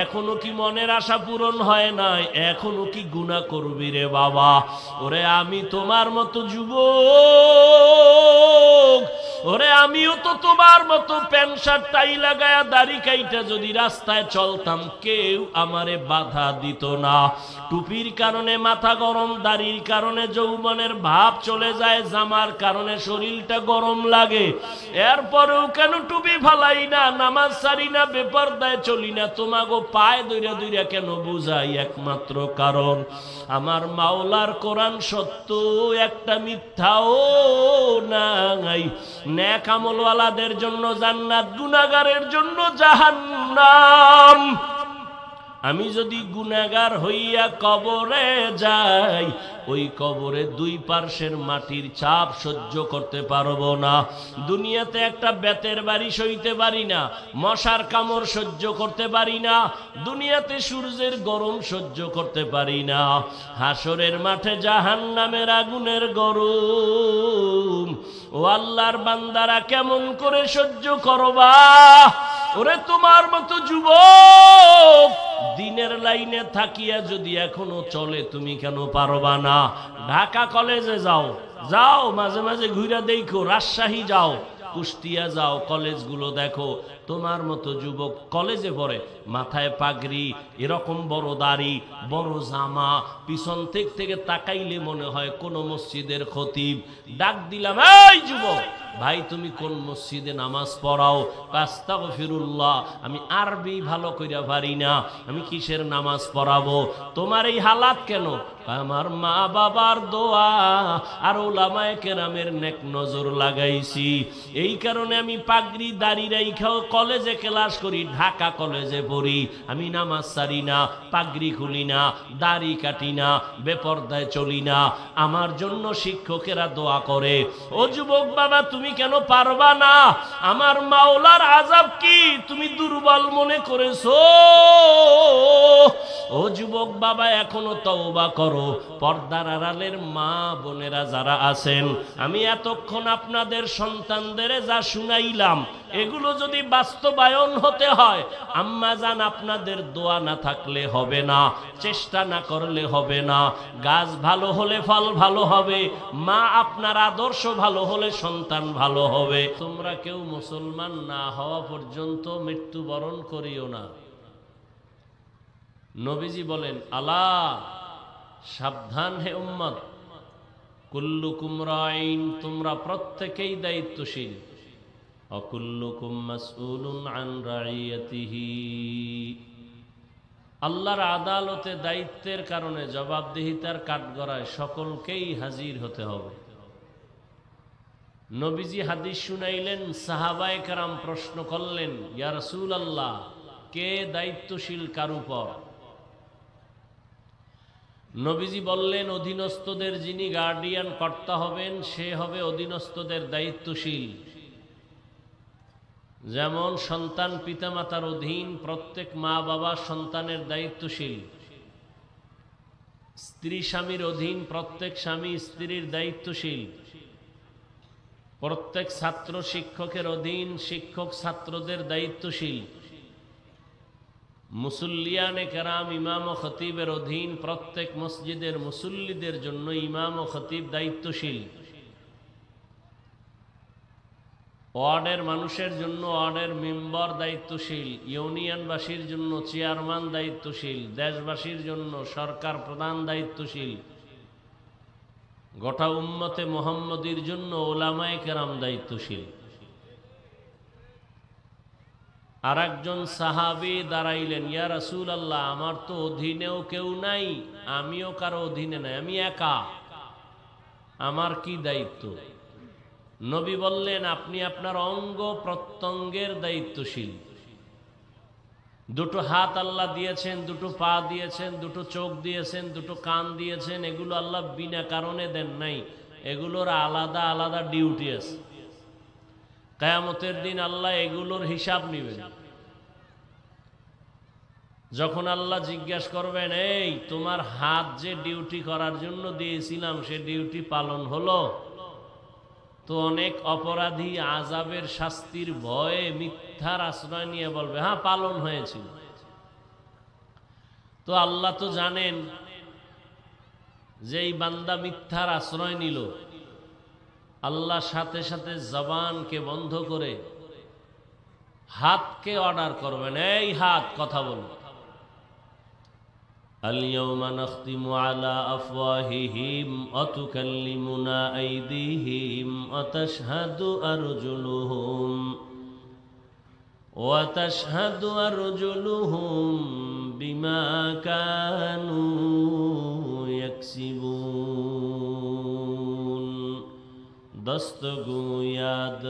এখনো কি মনের আশা পূরণ হয় নাই? এখনো কি গুনাহ করবি রে বাবা? ওরে আমি তোমার মতো যুবক, ওরে আমিও তো তোমার মতো প্যান্ট শার্ট টাই লাগায়া দাড়ি কাইটা যদি রাস্তায় চলতাম, কেউ আমারে বাধা দিত না। টুপির কারণে মাথা গরম, দাড়ির কারণে যৌবনের ভাব চলে যায়, জামার কারণে শরীরটা গরম লাগে, এরপরেও কেন টুপি ফালাই না, নামাজ সারি না, বেপরদায় চলি না? তোমাগো পায়ে দইরা দইরা কেন বুঝাই? একমাত্র কারণ আমার মাওলার কোরআন সত্য, একটা মিথ্যাও নাই। নেক আমলওয়ালাদের জন্য জান্নাত, গুনাহগারের জন্য জাহান্নাম। আমি যদি গুনাহগার হইয়া কবরে যাই, ওই কবরে 2 পার্শ্বের মাটির চাপ সহ্য করতে পারবো না। দুনিয়াতে একটা বেতের বাড়ি সইতে পারি না, মশার কামড় সহ্য করতে পারি না, দুনিয়াতে সূর্যের গরম সহ্য করতে পারি না, হাসরের মাঠে জাহান্নামের আগুনের গরম ও আল্লাহর বান্দারা কেমন করে সহ্য করবা? ওরে তোমার মতো যুবক দিনের লাইনে থাকিয়া যদি এখনো চলে, তুমি কেন পারবা না? ঢাকা কলেজে যাও, যাও মাঝে মাঝে ঘুরে দেখো, রাজশাহী যাও, কুষ্টিয়া যাও, কলেজগুলো দেখো, তোমার মতো যুবক কলেজে পড়ে, মাথায় পাগড়ি, এরকম বড় দাড়ি, বড় জামা, পিছন থেকে তাকাইলে মনে হয় কোন মসজিদের খতিব। ডাক দিলাম, এই যুবক ভাই, তুমি কোন মসজিদে নামাজ পড়াও? আস্তাগফিরুল্লাহ, আমি আরবি ভালো কইরা পারি না, আমি কিসের নামাজ পড়াবো? তোমার এই হালাত কেন? আমার মা বাবার দোয়া আর উলামায়ে কেরামের নেক নজর লাগাইছি, এই কারণে আমি পাগড়ি দাড়ি রাইখাও কলেজে ক্লাস করি, ঢাকা কলেজে পড়ি, আমি নামাজ ছাড়ি না, পাগড়ি খুলি না, দাড়ি কাটি না, বেপরদায় চলি না, আমার জন্য শিক্ষকেরা দোয়া করে। ও যুবক বাবা, তুমি কেন পারবা না? আমার মাওলার আযাব কি তুমি দুর্বল মনে করেছো? ও যুবক বাবা, এখনো তওবা করো। পর্দার আড়ালের মা বোনেরা যারা আছেন, আমি এতক্ষণ আপনাদের সন্তানদের যা শুনাইলাম, এগুলো যদি বাস্তবায়ন হতে হয়, আম্মা জান আপনাদের দোয়া না থাকলে হবে না, চেষ্টা না করলে হবে না। গাছ ভালো হলে ফল ভালো হবে, মা আপনার আদর্শ ভালো হলে সন্তান ভালো হবে। তোমরা কেউ মুসলমান না হওয়া পর্যন্ত মৃত্যুবরণ করিও না। নবীজি বলেন, আলা সাবধান হে উম্মত, কুল্লুকুম রাইন, তোমরা প্রত্যেকেই দায়িত্বশীল, অকুল্লুকুম মাসউলুন আন রাইয়াতিহি, আল্লাহর আদালতে দায়িত্বের কারণে জবাবদিহিতার কাঠগড়ায় সকলকেই হাজির হতে হবে। নবীজি হাদিস শুনাইলেন, সাহাবায়ে কেরাম প্রশ্ন করলেন, ইয়া রাসূলুল্লাহ, কে দায়িত্বশীল কার উপর? নবীজি বললেন, অধীনস্থদের যিনি গার্ডিয়ান কর্তা হবেন, সে হবে অধীনস্থদের দায়িত্বশীল। যেমন সন্তান পিতামাতার অধীন, প্রত্যেক মা বাবা সন্তানের দায়িত্বশীল। স্ত্রী স্বামীর অধীন, প্রত্যেক স্বামী স্ত্রীর দায়িত্বশীল। প্রত্যেক ছাত্র শিক্ষকের অধীন, শিক্ষক ছাত্রদের দায়িত্বশীল। মুসল্লিয়ানে কেরাম ইমাম ও খতিবের অধীন, প্রত্যেক মসজিদের মুসল্লিদের জন্য ইমাম ও খতিব দায়িত্বশীল। ওয়ার্ডের মানুষের জন্য ওয়ার্ডের মেম্বার দায়িত্বশীল, ইউনিয়নবাসীর জন্য চেয়ারম্যান দায়িত্বশীল, দেশবাসীর জন্য সরকার প্রধান দায়িত্বশীল, গোটা উম্মতে মুহাম্মদীর জন্য উলামায়ে কেরাম দায়িত্বশীল। আর একজন সাহাবী দাঁড়াইলেন, ইয়া রাসূলুল্লাহ, আমার তো অধীনেও কেউ নাই, আমিও কারো অধীনে নাই, আমি একা, আমার কি দায়িত্ব? নবী বললেন, আপনি আপনার অঙ্গ প্রত্যঙ্গের দায়িত্বশীল। দুটো হাত আল্লাহ দিয়েছেন, দুটো পা দিয়েছেন, দুটো চোখ দিয়েছেন, দুটো কান দিয়েছেন, এগুলো আল্লাহ বিনা কারণে দেন নাই, এগুলোর আলাদা আলাদা ডিউটি আছে। কিয়ামতের দিন আল্লাহ এগুলোর হিসাব নেবেন। যখন আল্লাহ জিজ্ঞাসা করবেন, এই তোমার হাত যে ডিউটি করার জন্য দিয়েছিলাম, সে ডিউটি পালন হলো? তো অনেক অপরাধী আযাবের শাস্তির ভয়ে মিথ্যার আশ্রয় নিয়ে বলবে, হ্যাঁ পালন হয়েছিল। তো আল্লাহ তো জানেন যে এই বান্দা মিথ্যার আশ্রয় নিল। আল্লাহ সাথে সাথে জবানকে বন্ধ করে হাতকে অর্ডার করবেন, এই হাত কথা বলো। اليوم نختم على أفواههم وتكلمنا أيديهم وتشهد أرجلهم بما كانوا يكسبون দস্তগোয়াদ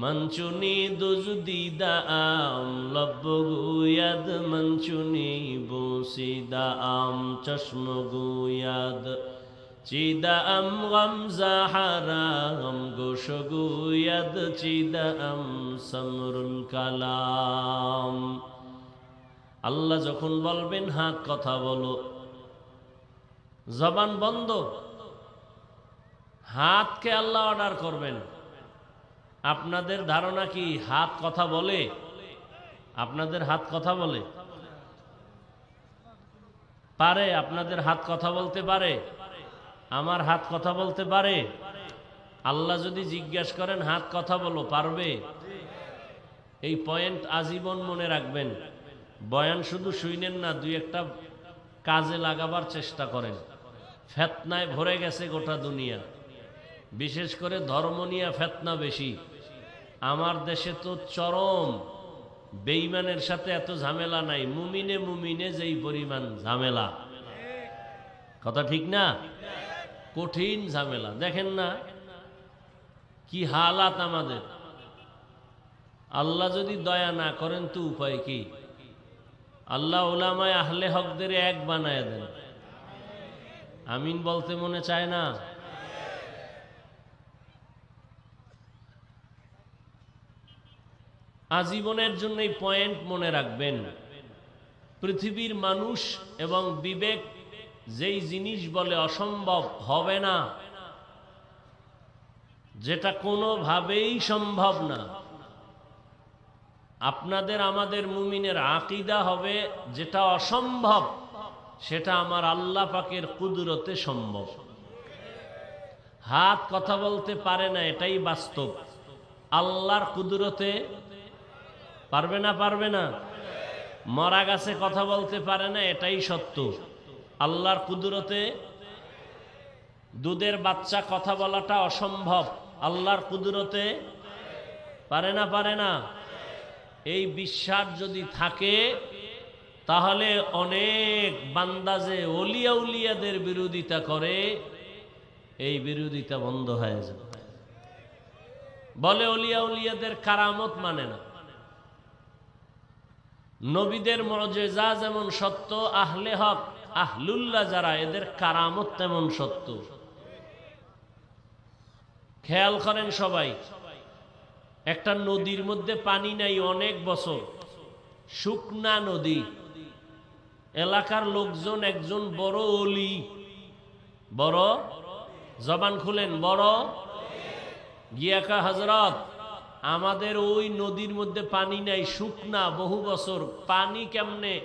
মঞ্চুনি দুজদিদা আম লব্বগোয়াদ মঞ্চুনি বসিদা আম চশমগোয়াদ চিদা আম গামজা হারাম গোশগোয়াদ চিদা আম সমরুল কালাম। আল্লাহ যখন বলবেন হাত কথা বলো, জবান বন্ধ, হাতকে আল্লাহ অর্ডার করবেন। আপনাদের ধারণা কি হাত কথা বলে? আপনাদের হাত কথা বলে? পারে? আপনাদের হাত কথা বলতে পারে? আমার হাত কথা বলতে পারে? আল্লাহ যদি জিজ্ঞাসা করেন হাত কথা বলো, পারবে? এই পয়েন্ট আজীবন মনে রাখবেন। বয়ান শুধু শুনেন না, দুই একটা কাজে লাগাবার চেষ্টা করেন। ফেতনায় ভরে গেছে গোটা দুনিয়া, বিশেষ করে ধর্ম নিয়ে ফেতনা বেশি। আমার দেশে তো চরম বেঈমানের সাথে এত ঝামেলা নাই, মুমিনে মুমিনে যেই পরিমাণ ঝামেলা, কথা ঠিক না? কঠিন ঝামেলা। দেখেন না কি হালাত আমাদের। আল্লাহ যদি দয়া না করেন তো উপায় কি? আল্লাহ উলামায়ে আহলে হকদের এক বানায় দেন। আমিন বলতে মনে চায় না? আজীবনের জন্য এই পয়েন্ট মনে রাখবেন, পৃথিবীর মানুষ এবং বিবেক যেই জিনিস বলে অসম্ভব হবে না, যেটা কোনোভাবেই সম্ভব না, আপনাদের আমাদের মুমিনের আকীদা হবে যেটা অসম্ভব সেটা আমার আল্লাহ পাকের কুদরতে সম্ভব। হাত কথা বলতে পারে না, এটাই বাস্তব। আল্লাহর কুদরতে পারবে না, পারবে না। মরা গাছে কথা বলতে পারে না, এটাই সত্য। আল্লাহর কুদরতে দুধের বাচ্চা কথা বলাটা অসম্ভব, আল্লাহর কুদরতে পারে না, পারে না। এই বিশ্বাস যদি থাকে তাহলে অনেক বান্দা যে ওলিয়া উলিয়াদের বিরোধিতা করে, এই বিরোধিতা বন্ধ হয়ে যাবে। বলে ওলিয়া উলিয়াদের কারামত মানে না। নবীদের মুজিজা যেমন সত্য, আহলে হক আহলুল্লাহ যারা, এদের কারামত তেমন সত্য। খেয়াল করেন সবাই, একটা নদীর মধ্যে পানি নাই অনেক বছর, শুকনা নদী, এলাকার লোকজন একজন বড় ওলি, বড় জবান খুলেন, বড় গিয়াকা হযরত, আমাদের ওই নদীর মধ্যে পানি নাই, শুকনা, বহু বছর, পানি কেমনে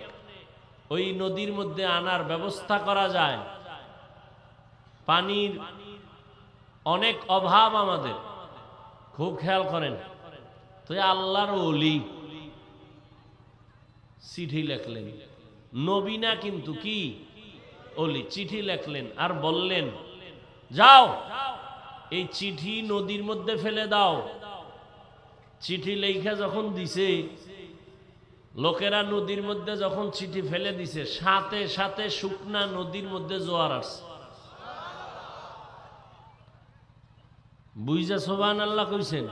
ওই নদীর মধ্যে আনার ব্যবস্থা করা যায়? পানির অনেক অভাব আমাদের, খুব খেয়াল করেন। তো আল্লাহর ওলি চিঠি লেখলেন, নবী না কিন্তু, কি ওলি, চিঠি লেখলেন আর বললেন যাও এই চিঠি নদীর মধ্যে ফেলে দাও। চিঠি লেখা যখন দিছে, লোকেরা নদীর মধ্যে যখন চিঠি ফেলে দিছে, সাথে সাথে শুকনা নদীর মধ্যে জোয়ার আসছে। বুঝা সুবহানাল্লাহ কইছেন?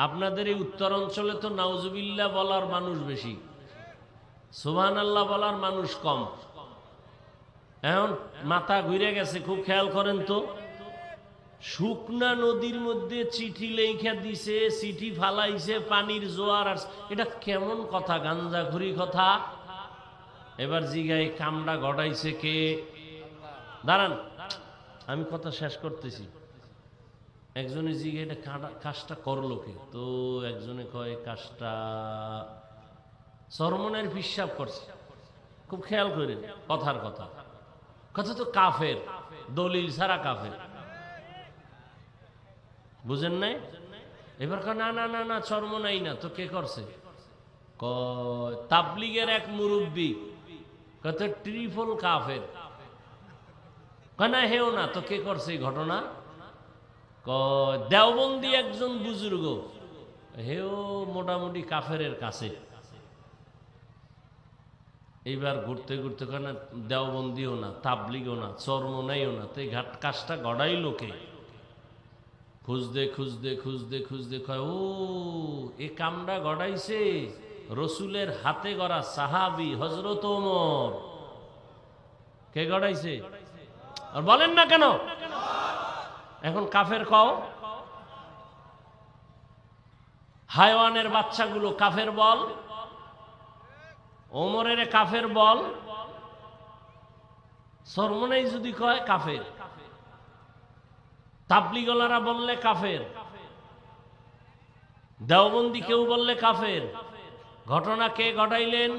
আপনাদের এই উত্তর অঞ্চলে তো নাউজুবিল্লাহ বলার মানুষ বেশি, সুবহানাল্লাহ বলার মানুষ কম। এখন মাথা ঘুরে গেছে, খুব খেয়াল করেন তো। শুকনা নদীর মধ্যে চিঠি লেখা দিছে, চিঠি ফালাইছে, পানির জোয়ার আসছে, এটা কেমন কথা? গাঞ্জাখুরি কথা। এবার জিগাই কামড়া ঘটাইছে কে? দাঁড়ান, আমি কথা শেষ করতেছি। একজনে জিগে এটা কাজটা করলো কে? তো একজনে কয় কাজটা চরমনের পিশাব করছে। খুব খেয়াল করেন কথার কথা, কথা তো কাফের, দলিল ছাড়া কাফের, বুঝেন নাই? এবার না না না না, চরমনাই না তো, কে করছে? কয় তাবলিগের এক মুরব্বী, কত ট্রিপল কাফের। না হেও না তো, কে করছে এই ঘটনা? দেওবন্দি একজন বুজুর্গ, হেও মোটামুটি কাফেরের কাছে। এইবার ঘুরতে ঘুরতে কেন দেওবন্দিও না, তাবলিগও না, চরমনাইও না, তো এই কাজটা গড়াই লোকে খুঁজতে খুঁজতে খুঁজতে খুঁজতে কয়, ও এ কামটা গড়াইছে রসুলের হাতে গড়া সাহাবী হযরত ওমর। কে গড়াইছে? আর বলেন না কেন? এখন কাফের কও। হায়ওয়ানের বাচ্চাগুলো কাফের বল, ওমরের কাফের বল, চরমনাই যদি কয় কাফের, তাবলিগলারা বললে কাফের, দেওবন্দি কেউ বললে কাফের। ঘটনা কে ঘটাইলেন?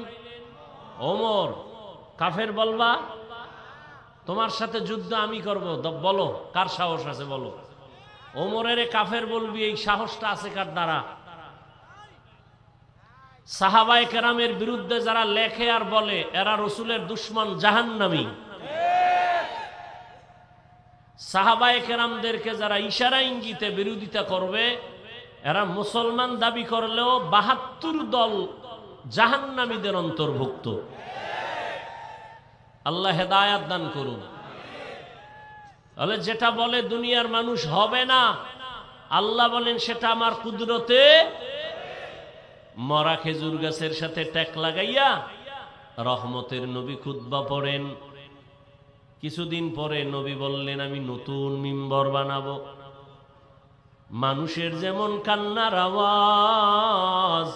ওমর। কাফের বলবা? তোমার সাথে যুদ্ধ আমি করব, বলো কার সাহস আছে বলো। ওমরের কাফের বলবি, এই সাহসটা আছে কার দ্বারা? সাহাবায়ে কেরামের বিরুদ্ধে যারা লেখে আর বলে এরা রসুলের দুশমন, জাহান্নামী। সাহাবায়ে কেরামদেরকে যারা ইশারা ইঙ্গিতে বিরোধিতা করবে, এরা মুসলমান দাবি করলেও ৭২ দল জাহান্নামীদের অন্তর্ভুক্ত। আল্লাহ হেদায়াত দান করুন। তাহলে যেটা বলে দুনিয়ার মানুষ হবে না, আল্লাহ বলেন সেটা আমার কুদরতে। মরা খেজুর গাছের সাথে ট্যাক লাগাইয়া রহমতের নবী খুতবা পড়েন। কিছুদিন পরে নবী বললেন আমি নতুন মিম্বর বানাবো। মানুষের যেমন কান্নার আওয়াজ,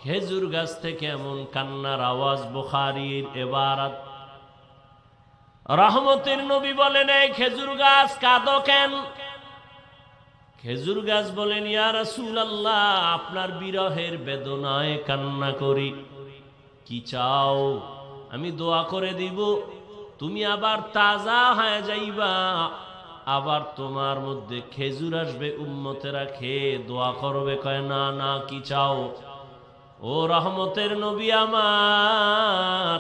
খেজুর গাছ থেকে এমন কান্নার আওয়াজ। বুখারীর ইবারত। রহমতের নবী বলেন এই খেজুর গাছ কাঁদো কেন? খেজুর গাছ বলেন ইয়া রাসূলুল্লাহ আপনার বিরহের বেদনায় কান্না করি। কি চাও? আমি দোয়া করে দিব, তুমি আবার তাজা হয়ে যাইবা, আবার তোমার মধ্যে খেজুর আসবে, উম্মতেরা খেয়ে দোয়া করবে। কয় না না, কি চাও? ও রহমতের নবী আমার,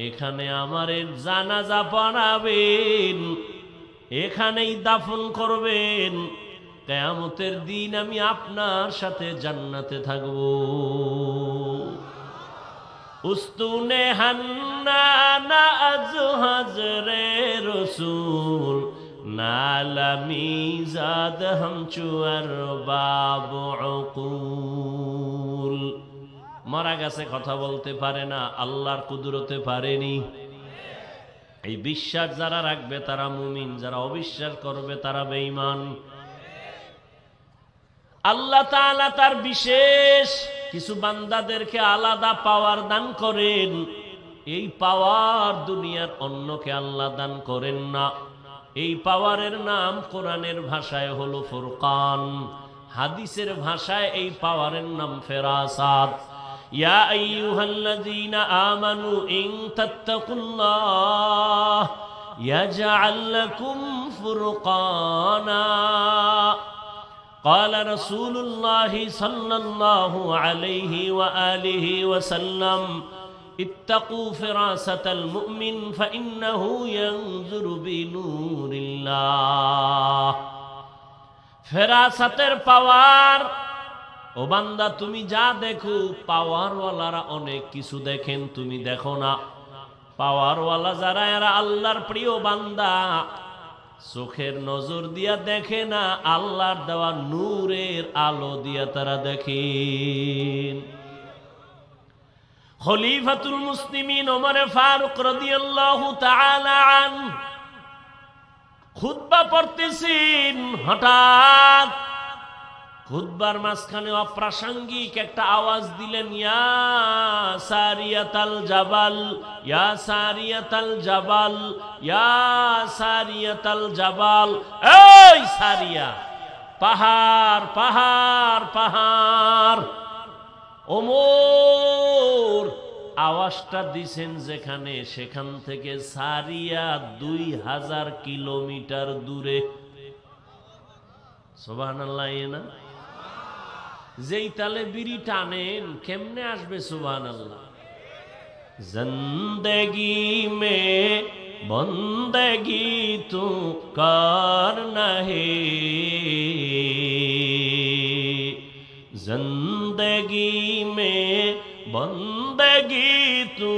এখানে আমারে জানাজা পড়াবেন, এখানেই দাফন করবেন, কিয়ামতের দিন আমি আপনার সাথে জান্নাতে থাকব। উস্তুনে হান্নানা আজ হাজরে রসুল নালামি জাদ হামচুয়ার বাবু উকুল। মারা গেছে, কথা বলতে পারে না, আল্লাহর কুদরতে পারেনি। এই বিশ্বাস যারা রাখবে তারা মুমিন, যারা অবিশ্বাস করবে তারা বেঈমান। আল্লাহ তাআলা তার বিশেষ কিছু বান্দাদেরকে আলাদা পাওয়ার দান করেন। এই পাওয়ার দুনিয়ার অন্যকে আল্লাহ দান করেন না। এই পাওয়ারের নাম কোরআনের ভাষায় হলো ফুরকান, হাদিসের ভাষায় এই পাওয়ারের নাম ফেরাসাত। ইয়া আইয়ুহাল্লাযীনা আমানু ইন তাত্তাকুল্লাহ ইয়াজআল লাকুম ফুরকানা। قال رسول الله صلى الله عليه وآله وسلم اتقوا فراسة المؤمن فإنه ينظر بنور الله। ফেরাসাতের পাওয়ার। ও বান্দা তুমি যা দেখো, পাওয়ারওয়ালারা অনেক কিছু দেখেন, তুমি দেখো না। পাওয়ারওয়ালা যারা এরা আল্লাহর প্রিয় বান্দা, চোখের নজর দিয়া দেখে না, আল্লাহর দেওয়া নূরের আলো দিয়া তারা দেখেন। খলিফাতুল মুসলিমিন ওমর ফারুক রাদিয়াল্লাহু তাআলা আনহু খুতবা পড়তেছেন, হঠাৎ খুতবার মাঝখানে অপ্রাসঙ্গিক একটা আওয়াজ দিলেন, ইয়া সারিয়াতাল জাবাল, ইয়া সারিয়াতাল জাবাল, ইয়া সারিয়াতাল জাবাল। এই সারিয়া, পাহাড় পাহাড় পাহাড়। ওমর আওয়াজটা দিছেন যেখানে, সেখান থেকে সারিয়া 2000 কিলোমিটার দূরে। সুবহানাল্লাহ। না যেই তালে বিড়ি টানেন কেমনে আসবে সুবহানাল্লাহ। জিন্দেগি মে বন্দেগি তু করনা হে, জিন্দেগি মে বন্দেগি তু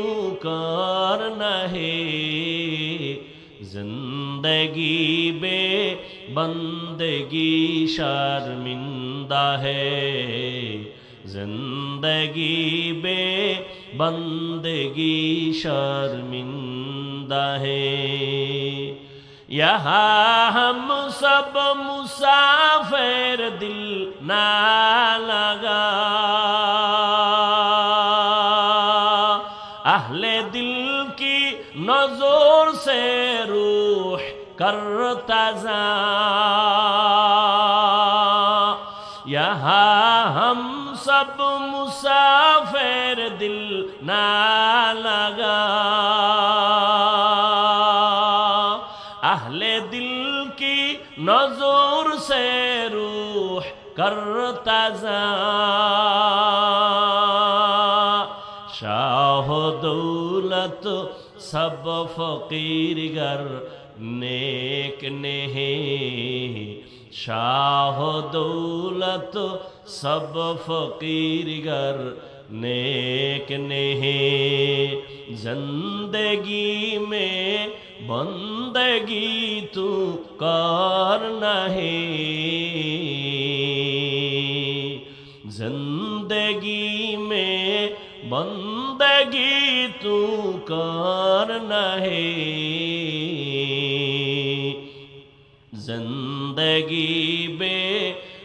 করনা হে, जिंदगी बे बंदगी शर्मिंदा है, जिंदगी बे बंदगी शर्मिंदा है। यहाँ हम सब मुसाफिर दिल ना लगा, अहले दिल की नजर से रूह करता जा, यहाँ हम सब मुसाफिर दिल ना लगा, अहले दिल की नजर से रूह करता जा। शाह दौलत सब फकीर गर नेक नेहे, शाह दौलत सब फकीर गर नेक नेहे, जिंदगी में बंदगी तू करना है, बंदगी तू करना है, जिंदगी बे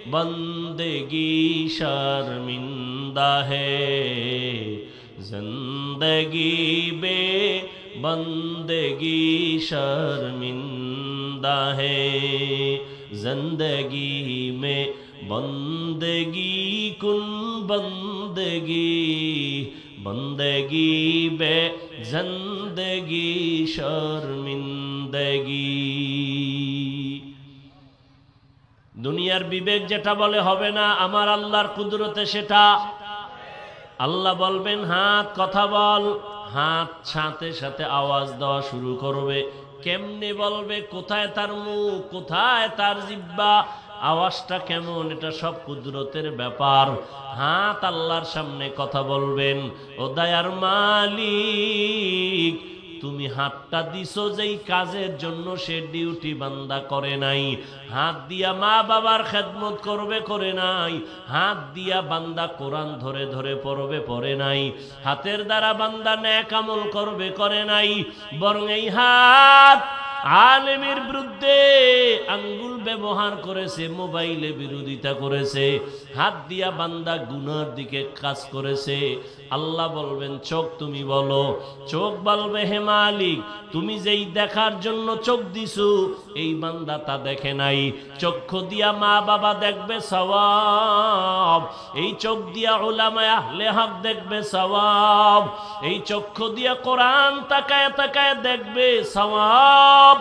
बंदगी शर्मिंदा है, जिंदगी बे बंदगी शर्मिंदा है, जिंदगी में बंदगी कुन बंदगी, बंदगी बे जिंदगी शर्मिंदगी। দুনিয়ার বিবেক যেটা বলে হবে না, আমার আল্লাহর কুদরতে সেটা। আল্লাহ বলবেন হাত কথা বল, হাত সাথে সাথে আওয়াজ দেওয়া শুরু করবে। কেমনে বলবে, কোথায় তার মুখ, কোথায় তার জিহ্বা, আওয়াজটা কেমন, এটা সব কুদরতের ব্যাপার। হাত আল্লাহর সামনে কথা বলবেন, ও দয়ার মালিক তুমি হাতটা দিছো যেই কাজের জন্য সে ডিউটি বান্দা করে নাই। হাত দিয়া মা বাবার খেদমত করবে, করে নাই। হাত দিয়া বান্দা কোরআন ধরে ধরে পড়বে, পড়ে নাই। হাতের দ্বারা বান্দা নেক আমল করবে, করে নাই। বরং এই হাত আলেমের বিরুদ্ধে আঙ্গুল ব্যবহার করেছে, মোবাইলে বিরোধিতা করেছে, হাত দিয়া বান্দা গুনার দিকে কাজ করেছে। আল্লাহ বলবেন চোখ তুমি বলো, চোখ বলবে হে মালিক তুমি যেই দেখার জন্য চোখ দিছো এই বান্দা তা দেখে নাই। চক্ষু দিয়া মা বাবা দেখবে সওয়াব, এই চোখ দিয়া উলামায়ে আহলে হক দেখবে সওয়াব, এই চক্ষু দিয়া কোরআন তাকায় তাকায় দেখবে সওয়াব,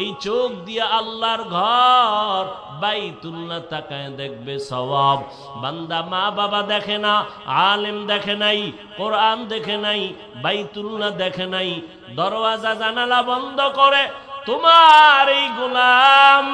এই চোখ দিয়া আল্লাহর ঘর বাইতুল্লাহ তাকায় দেখবে সওয়াব। বান্দা মা বাবা দেখে না, আলেম দেখে নাই, কোরআন দেখে নাই, বাইতুল্লাহ দেখে নাই, দরওয়াজা জানালা বন্ধ করে তোমার এই গোলাম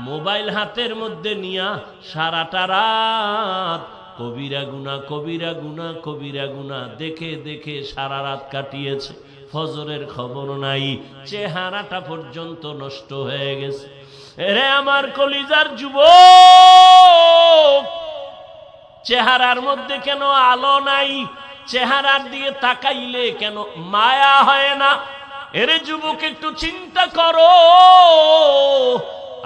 মোবাইল হাতের মধ্যে নিয়া সারাটা রাত কবিরা গুনাহ কবিরা গুনাহ কবিরা গুনাহ দেখে দেখে সারা রাত কাটিয়েছে। ফজরের খবর নাই, চেহারাটা পর্যন্ত নষ্ট হয়ে গেছে। এরে আমার কলিজার যুবক, চেহারার মধ্যে কেন আলো নাই? চেহারার দিকে তাকাইলে কেন মায়া হয় না? এরে যুবক একটু চিন্তা করো।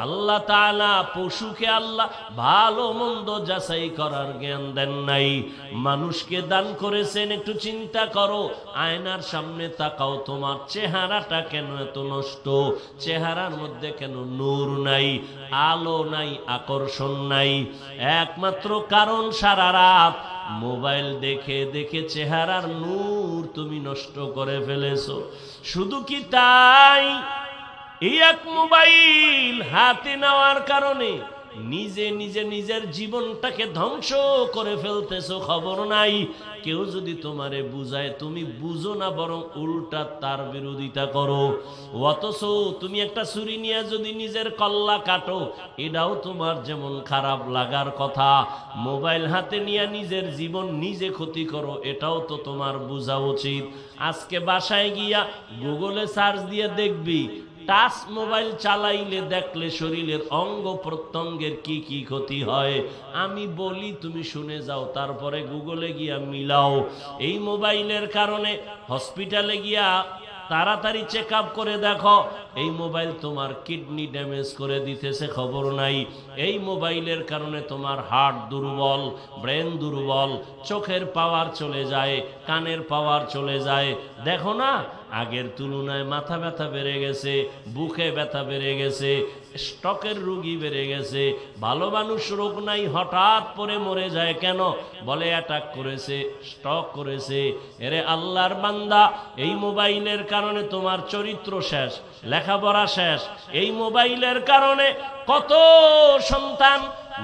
আল্লাহ তাআলা পশুকে আল্লাহ ভালো মন্দ যাচাই করার জ্ঞান দেন নাই, মানুষকে দান করেছেন। একটু চিন্তা করো, আয়নার সামনে তাকাও, তোমার চেহারাটা কেন এত নষ্ট? চেহারার মধ্যে কেন নূর নাই, আলো নাই, আকর্ষণ নাই? একমাত্র কারণ সারা রাত মোবাইল দেখে দেখে চেহারার নূর তুমি নষ্ট করে ফেলেছো। শুধু কি তাই? এই এক মোবাইল হাতে নেওয়ার কারণে নিজে নিজে নিজের জীবনটাকে ধ্বংস করে ফেলতেছো, খবর নাই। কেউ যদি তোমারে বুঝায় তুমি বুঝো না, বরং উল্টা তার বিরোধিতা করো। অথচ তুমি একটা ছুরি নিয়ে যদি নিজের কল্লা কাটো, এটাও তোমার যেমন খারাপ লাগার কথা। মোবাইল হাতে নিয়ে নিজের জীবন নিজে ক্ষতি করো, এটাও তো তোমার বোঝা উচিত। আজকে বাসায় গিয়া গুগলে সার্চ দিয়ে দেখবি টাচ মোবাইল চালাইলে দেখলে শরীরের অঙ্গ প্রত্যঙ্গের কি কি ক্ষতি হয়। আমি বলি তুমি শুনে যাও, তারপরে গুগলে গিয়া মিলাও। এই মোবাইলের কারণে হসপিটালে গিয়া তাড়াতাড়ি চেক আপ করে দেখো, এই মোবাইল তোমার কিডনি ড্যামেজ করে দিতেছে, খবর নাই। এই মোবাইলের কারণে তোমার হার্ট দুর্বল, ব্রেন দুর্বল, চোখের পাওয়ার চলে যায়, কানের পাওয়ার চলে যায়। দেখো না, আগের তুলনায় মাথা ব্যথা বেড়ে গেছে, বুকে ব্যথা বেড়ে গেছে, স্ট্রোকের রোগী বেড়ে গেছে। ভালো মানুষ রোগ নাই, হঠাৎ পরে মরে যায় কেন? বলে অ্যাটাক করেছে, স্ট্রোক করেছে। এরে আল্লাহর বান্দা, এই মোবাইলের কারণে তোমার চরিত্র শেষ, লেখাপড়া শেষ। এই মোবাইলের কারণে কত সন্তান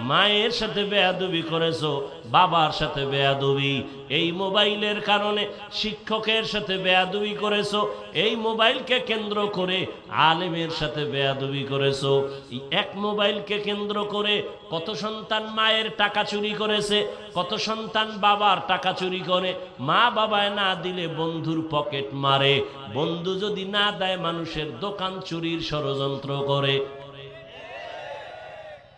মায়ের সাথে বেয়াদবি করেছো, বাবার সাথে বেয়াদবি। এই মোবাইলের কারণে শিক্ষকের সাথে বেয়াদবি করেছো, এই মোবাইলকে কেন্দ্র করে আলেমের সাথে বেয়াদবি করেছো। এক মোবাইলকে কেন্দ্র করে কত সন্তান মায়ের টাকা চুরি করেছে, কত সন্তান বাবার টাকা চুরি করে। মা বাবায় না দিলে বন্ধুর পকেট মারে, বন্ধু যদি না দেয় মানুষের দোকান চুরির ষড়যন্ত্র করে।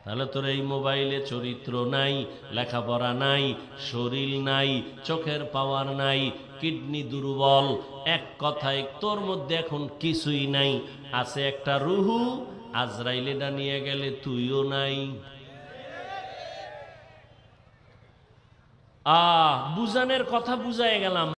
তাহলে তোর এই মোবাইলে চরিত্র নাই, লেখাপড়া নাই, শরীর নাই, চোখের পাওয়ার নাই, কিডনি দুর্বল, এক কথায় তোর মধ্যে এখন কিছুই নাই। আছে একটা রুহু, আজরাইল এটা নিয়ে গেলে তুইও নাই। বুঝানের কথা বুঝায় গেলাম।